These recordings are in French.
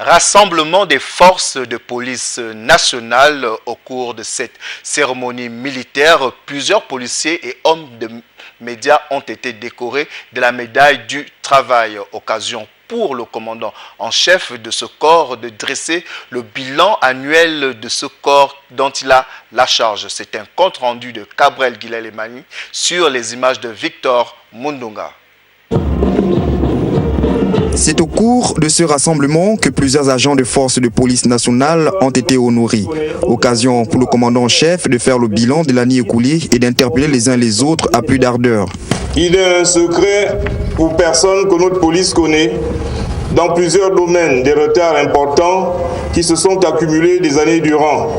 Rassemblement des forces de police nationale au cours de cette cérémonie militaire. Plusieurs policiers et hommes de médias ont été décorés de la médaille du travail. Occasion pour le commandant en chef de ce corps de dresser le bilan annuel de ce corps dont il a la charge. C'est un compte rendu de Cabrel Guilel-Emani sur les images de Victor Mundunga. C'est au cours de ce rassemblement que plusieurs agents de force de police nationale ont été honorés. Occasion pour le commandant en chef de faire le bilan de l'année écoulée et d'interpeller les uns les autres à plus d'ardeur. Il est un secret pour personne que notre police connaît dans plusieurs domaines des retards importants qui se sont accumulés des années durant.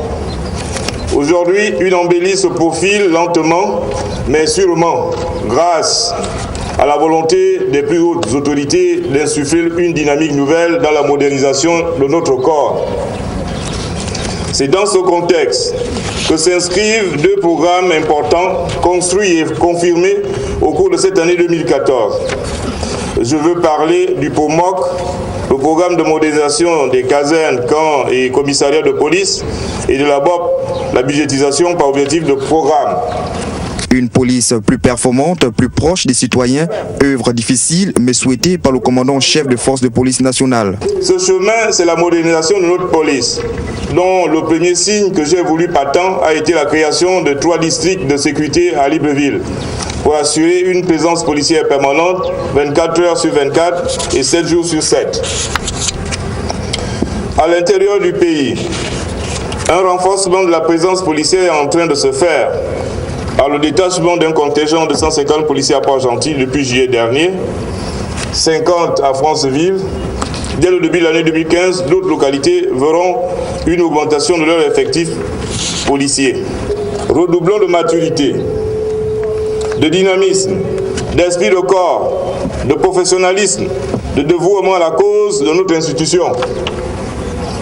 Aujourd'hui, une embellie se profile lentement, mais sûrement, grâce à la volonté des plus hautes autorités d'insuffler une dynamique nouvelle dans la modernisation de notre corps. C'est dans ce contexte que s'inscrivent deux programmes importants construits et confirmés au cours de cette année 2014. Je veux parler du POMOC, le programme de modernisation des casernes, camps et commissariats de police, et de la BOP, la budgétisation par objectif de programme. Une police plus performante, plus proche des citoyens, œuvre difficile mais souhaitée par le commandant-chef de force de police nationale. Ce chemin, c'est la modernisation de notre police, dont le premier signe que j'ai voulu patent a été la création de 3 districts de sécurité à Libreville, pour assurer une présence policière permanente 24 heures sur 24 et 7 jours sur 7. À l'intérieur du pays, un renforcement de la présence policière est en train de se faire par le détachement d'un contingent de 150 policiers à Port-Gentil depuis juillet dernier, 50 à Franceville. Dès le début de l'année 2015, d'autres localités verront une augmentation de leur effectif policier. Redoublons de maturité, de dynamisme, d'esprit de corps, de professionnalisme, de dévouement à la cause de notre institution.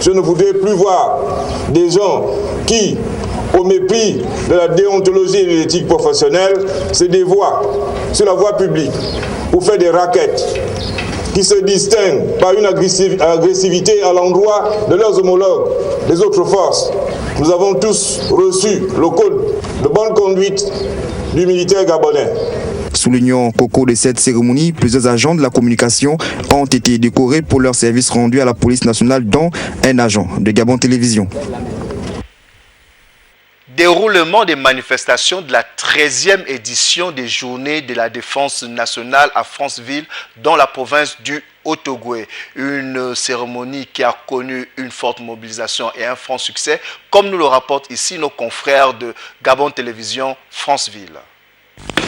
Je ne voudrais plus voir des gens qui, au mépris de la déontologie et de l'éthique professionnelle, se dévoient sur la voie publique pour faire des raquettes qui se distinguent par une agressivité à l'endroit de leurs homologues des autres forces. Nous avons tous reçu le code de bonne conduite du militaire gabonais. Soulignant qu'au cours de cette cérémonie, plusieurs agents de la communication ont été décorés pour leur service rendu à la police nationale, dont un agent de Gabon Télévision. Déroulement des manifestations de la 13e édition des Journées de la Défense nationale à Franceville, dans la province du Haut-Ogooué. Une cérémonie qui a connu une forte mobilisation et un franc succès, comme nous le rapportent ici nos confrères de Gabon Télévision Franceville.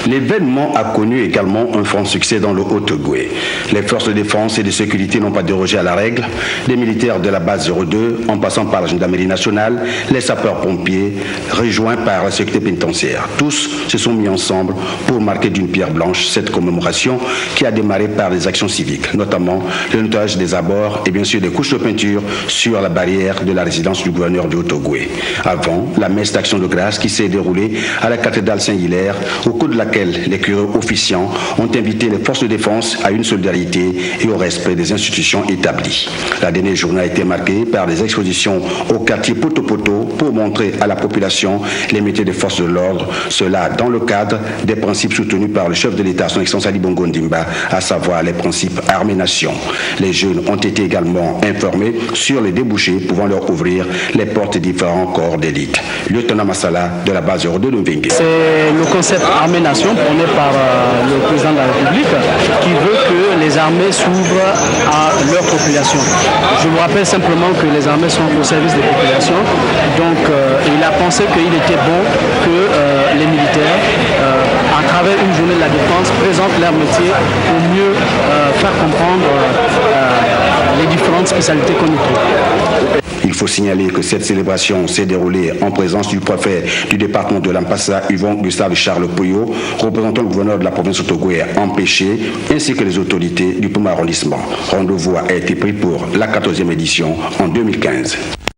L'événement a connu également un franc succès dans le Haut-Ogooué. Les forces de défense et de sécurité n'ont pas dérogé à la règle. Les militaires de la base 02, en passant par la gendarmerie nationale, les sapeurs-pompiers, rejoints par la sécurité pénitentiaire. Tous se sont mis ensemble pour marquer d'une pierre blanche cette commémoration qui a démarré par des actions civiques, notamment le nettoyage des abords et bien sûr des couches de peinture sur la barrière de la résidence du gouverneur du Haut-Ogooué. Avant, la messe d'action de grâce qui s'est déroulée à la cathédrale Saint-Hilaire, au cours de laquelle les curés officiants ont invité les forces de défense à une solidarité et au respect des institutions établies. La dernière journée a été marquée par des expositions au quartier Poto-Poto pour montrer à la population les métiers des forces de l'ordre, cela dans le cadre des principes soutenus par le chef de l'État, son Excellence Ali Bongo Ndimba, à savoir les principes armée-nation. Les jeunes ont été également informés sur les débouchés pouvant leur ouvrir les portes des différents corps d'élite. Lieutenant Massala de la base 02 de Mbengue. C'est le concept armée-nation prôné par le président de la République qui veut que les armées s'ouvrent à leur population. Je vous rappelle simplement que les armées sont au service des populations, donc il a pensé qu'il était bon que les militaires, à travers une journée de la défense, présentent leur métier pour mieux faire comprendre les différentes spécialités qu'on y trouve. Il faut signaler que cette célébration s'est déroulée en présence du préfet du département de l'Ampassa, Yvon Gustave Charles Pouillot, représentant le gouverneur de la province Haut-Ogooué empêché, ainsi que les autorités du premier arrondissement. Rendez-vous a été pris pour la 14e édition en 2015.